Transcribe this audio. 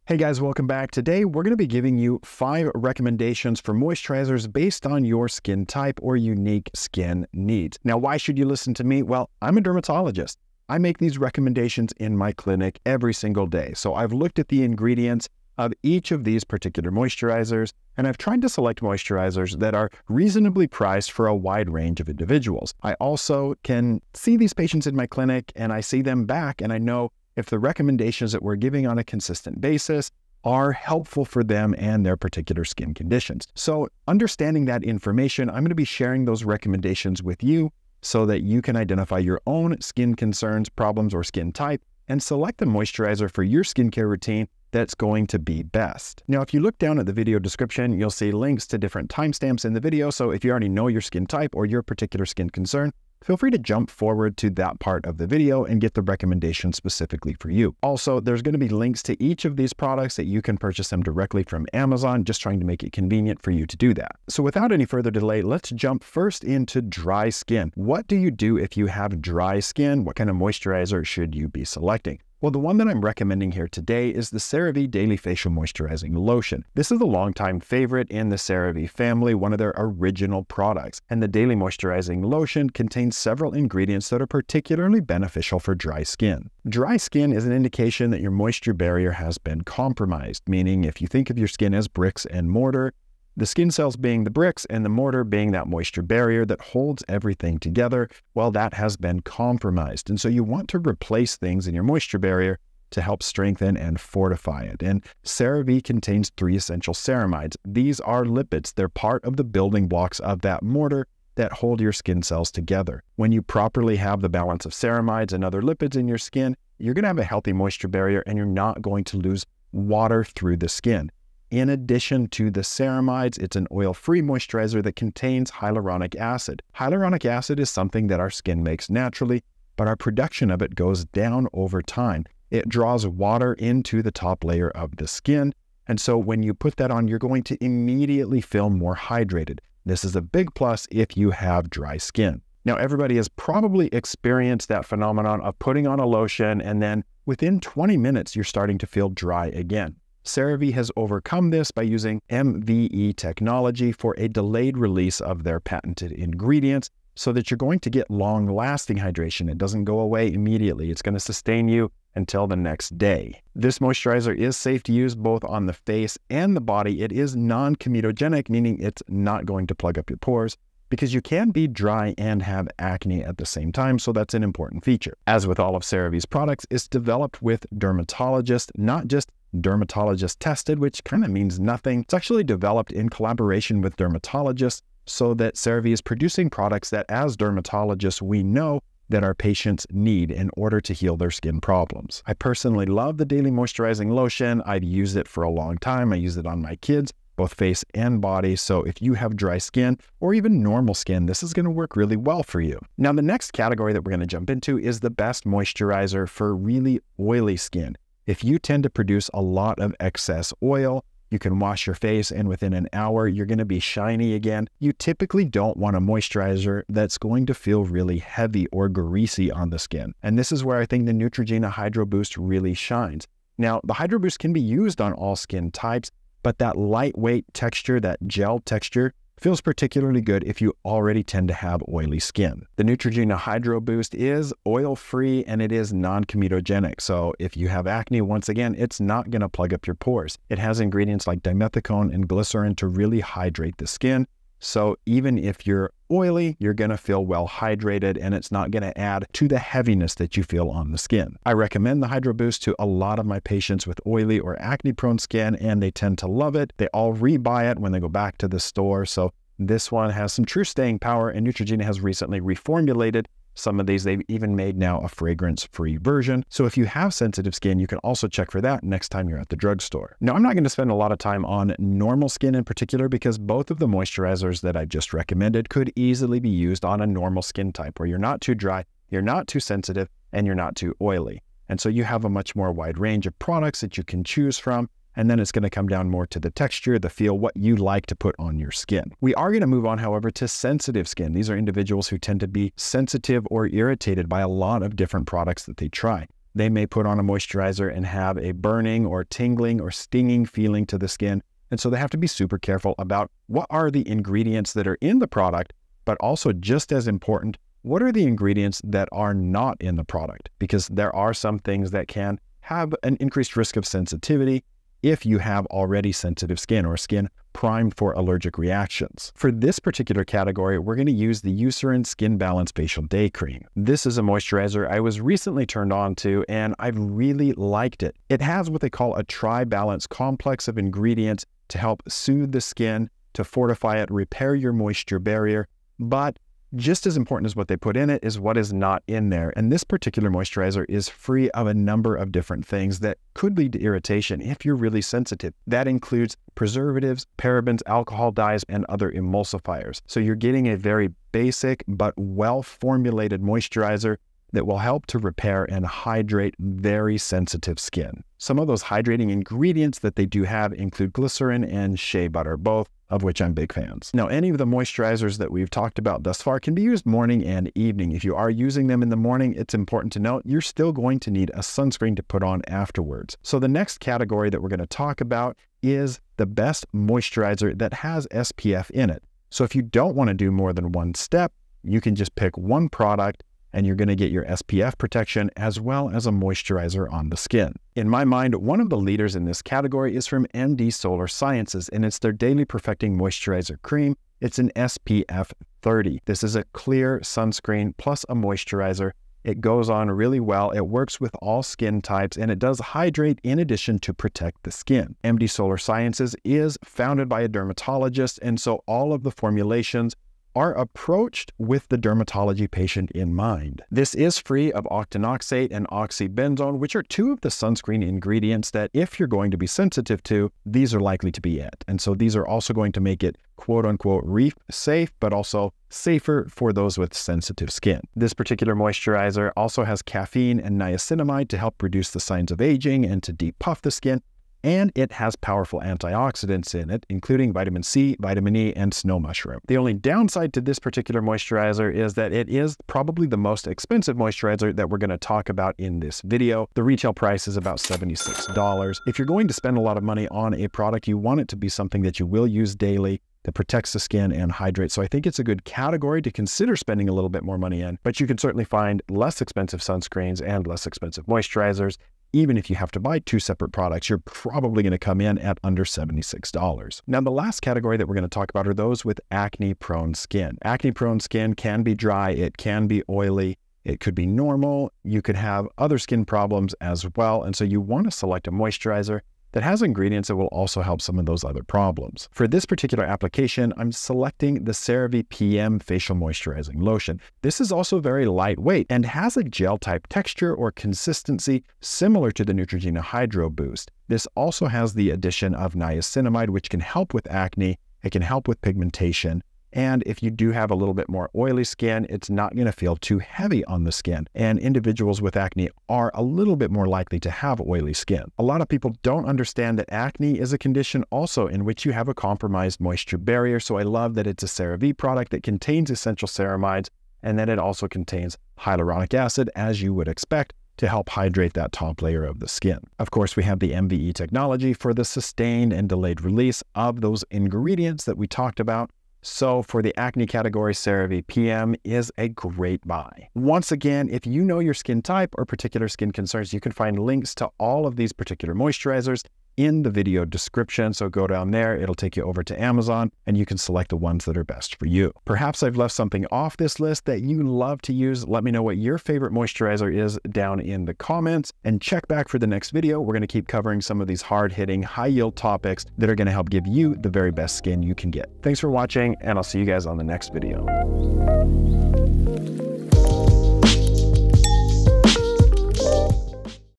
Hey guys, welcome back. Today, we're going to be giving you 5 recommendations for moisturizers based on your skin type or unique skin needs. Now, why should you listen to me? Well, I'm a dermatologist. I make these recommendations in my clinic every single day. So I've looked at the ingredients of each of these particular moisturizers, and I've tried to select moisturizers that are reasonably priced for a wide range of individuals. I also can see these patients in my clinic, and I see them back, and I know if the recommendations that we're giving on a consistent basis are helpful for them and their particular skin conditions. So understanding that information, I'm going to be sharing those recommendations with you so that you can identify your own skin concerns, problems, or skin type and select the moisturizer for your skincare routine that's going to be best. Now, if you look down at the video description, you'll see links to different timestamps in the video. So if you already know your skin type or your particular skin concern, feel free to jump forward to that part of the video and get the recommendation specifically for you. Also, there's going to be links to each of these products that you can purchase them directly from Amazon, just trying to make it convenient for you to do that. So without any further delay, let's jump first into dry skin. What do you do if you have dry skin? What kind of moisturizer should you be selecting? Well, the one that I'm recommending here today is the CeraVe Daily Facial Moisturizing Lotion. This is a longtime favorite in the CeraVe family, one of their original products. And the Daily Moisturizing Lotion contains several ingredients that are particularly beneficial for dry skin. Dry skin is an indication that your moisture barrier has been compromised, meaning if you think of your skin as bricks and mortar, the skin cells being the bricks and the mortar being that moisture barrier that holds everything together, well, that has been compromised. And so you want to replace things in your moisture barrier to help strengthen and fortify it. And CeraVe contains 3 essential ceramides. These are lipids. They're part of the building blocks of that mortar that hold your skin cells together. When you properly have the balance of ceramides and other lipids in your skin, you're going to have a healthy moisture barrier and you're not going to lose water through the skin. In addition to the ceramides, it's an oil-free moisturizer that contains hyaluronic acid. Hyaluronic acid is something that our skin makes naturally, but our production of it goes down over time. It draws water into the top layer of the skin, and so when you put that on, you're going to immediately feel more hydrated. This is a big plus if you have dry skin. Now, everybody has probably experienced that phenomenon of putting on a lotion, and then within 20 minutes, you're starting to feel dry again. CeraVe has overcome this by using MVE technology for a delayed release of their patented ingredients so that you're going to get long-lasting hydration. It doesn't go away immediately. It's going to sustain you until the next day. This moisturizer is safe to use both on the face and the body. It is non-comedogenic, meaning it's not going to plug up your pores, because you can be dry and have acne at the same time, so that's an important feature. As with all of CeraVe's products, it's developed with dermatologists, not just dermatologist tested, which kind of means nothing. It's actually developed in collaboration with dermatologists so that CeraVe is producing products that as dermatologists we know that our patients need in order to heal their skin problems. I personally love the Daily Moisturizing Lotion. I've used it for a long time. I use it on my kids, both face and body. So if you have dry skin or even normal skin, this is going to work really well for you. Now, the next category that we're going to jump into is the best moisturizer for really oily skin. If you tend to produce a lot of excess oil, you can wash your face and within an hour, you're going to be shiny again. You typically don't want a moisturizer that's going to feel really heavy or greasy on the skin. And this is where I think the Neutrogena HydroBoost really shines. Now, the HydroBoost can be used on all skin types, but that lightweight texture, that gel texture, feels particularly good if you already tend to have oily skin. The Neutrogena HydroBoost is oil-free and it is non-comedogenic. So if you have acne, once again, it's not going to plug up your pores. It has ingredients like dimethicone and glycerin to really hydrate the skin. So even if you're oily, you're going to feel well hydrated and it's not going to add to the heaviness that you feel on the skin. I recommend the HydroBoost to a lot of my patients with oily or acne-prone skin and they tend to love it. They all rebuy it when they go back to the store. So this one has some true staying power and Neutrogena has recently reformulated some of these. They've even made now a fragrance-free version. So if you have sensitive skin, you can also check for that next time you're at the drugstore. Now, I'm not going to spend a lot of time on normal skin in particular because both of the moisturizers that I just recommended could easily be used on a normal skin type where you're not too dry, you're not too sensitive, and you're not too oily. And so you have a much more wide range of products that you can choose from. And then it's going to come down more to the texture, the feel, what you like to put on your skin. We are going to move on, however, to sensitive skin. These are individuals who tend to be sensitive or irritated by a lot of different products that they try. They may put on a moisturizer and have a burning or tingling or stinging feeling to the skin. And so they have to be super careful about what are the ingredients that are in the product, but also just as important, what are the ingredients that are not in the product? Because there are some things that can have an increased risk of sensitivity if you have already sensitive skin or skin primed for allergic reactions. For this particular category, we're going to use the Eucerin Skin Balance Facial Day Cream. This is a moisturizer I was recently turned on to, and I've really liked it. It has what they call a tri-balance complex of ingredients to help soothe the skin, to fortify it, repair your moisture barrier, but just as important as what they put in it is what is not in there. And this particular moisturizer is free of a number of different things that could lead to irritation if you're really sensitive. That includes preservatives, parabens, alcohol dyes, and other emulsifiers. So you're getting a very basic but well-formulated moisturizer that will help to repair and hydrate very sensitive skin. Some of those hydrating ingredients that they do have include glycerin and shea butter, both of which I'm big fans. Now, any of the moisturizers that we've talked about thus far can be used morning and evening. If you are using them in the morning, it's important to note you're still going to need a sunscreen to put on afterwards. So the next category that we're going to talk about is the best moisturizer that has SPF in it. So if you don't want to do more than one step, you can just pick one product and you're going to get your SPF protection as well as a moisturizer on the skin. In my mind, one of the leaders in this category is from MD Solar Sciences, and it's their Daily Perfecting Moisturizer Cream. It's an SPF 30. This is a clear sunscreen plus a moisturizer. It goes on really well. It works with all skin types, and it does hydrate in addition to protect the skin. MD Solar Sciences is founded by a dermatologist, and so all of the formulations are approached with the dermatology patient in mind. This is free of octinoxate and oxybenzone, which are two of the sunscreen ingredients that if you're going to be sensitive to, these are likely to be it. And so these are also going to make it quote unquote reef safe, but also safer for those with sensitive skin. This particular moisturizer also has caffeine and niacinamide to help reduce the signs of aging and to depuff the skin. And it has powerful antioxidants in it, including vitamin C, vitamin E, and snow mushroom. The only downside to this particular moisturizer is that it is probably the most expensive moisturizer that we're going to talk about in this video. The retail price is about $76. If you're going to spend a lot of money on a product, you want it to be something that you will use daily, that protects the skin and hydrates. So I think it's a good category to consider spending a little bit more money in, but you can certainly find less expensive sunscreens and less expensive moisturizers. Even if you have to buy two separate products, you're probably going to come in at under $76. Now, the last category that we're going to talk about are those with acne-prone skin. Acne-prone skin can be dry, it can be oily, it could be normal, you could have other skin problems as well, and so you want to select a moisturizer that has ingredients that will also help some of those other problems. For this particular application, I'm selecting the CeraVe PM Facial Moisturizing Lotion. This is also very lightweight and has a gel-type texture or consistency similar to the Neutrogena HydroBoost. This also has the addition of niacinamide, which can help with acne, it can help with pigmentation, and if you do have a little bit more oily skin, it's not going to feel too heavy on the skin. And individuals with acne are a little bit more likely to have oily skin. A lot of people don't understand that acne is a condition also in which you have a compromised moisture barrier. So I love that it's a CeraVe product that contains essential ceramides and that it also contains hyaluronic acid, as you would expect, to help hydrate that top layer of the skin. Of course, we have the MVE technology for the sustained and delayed release of those ingredients that we talked about. So for the acne category, CeraVe PM is a great buy. Once again, if you know your skin type or particular skin concerns, you can find links to all of these particular moisturizers in the video description. So go down there, it'll take you over to Amazon and you can select the ones that are best for you. Perhaps I've left something off this list that you love to use. Let me know what your favorite moisturizer is down in the comments and check back for the next video. We're going to keep covering some of these hard-hitting, high-yield topics that are going to help give you the very best skin you can get. Thanks for watching, and I'll see you guys on the next video.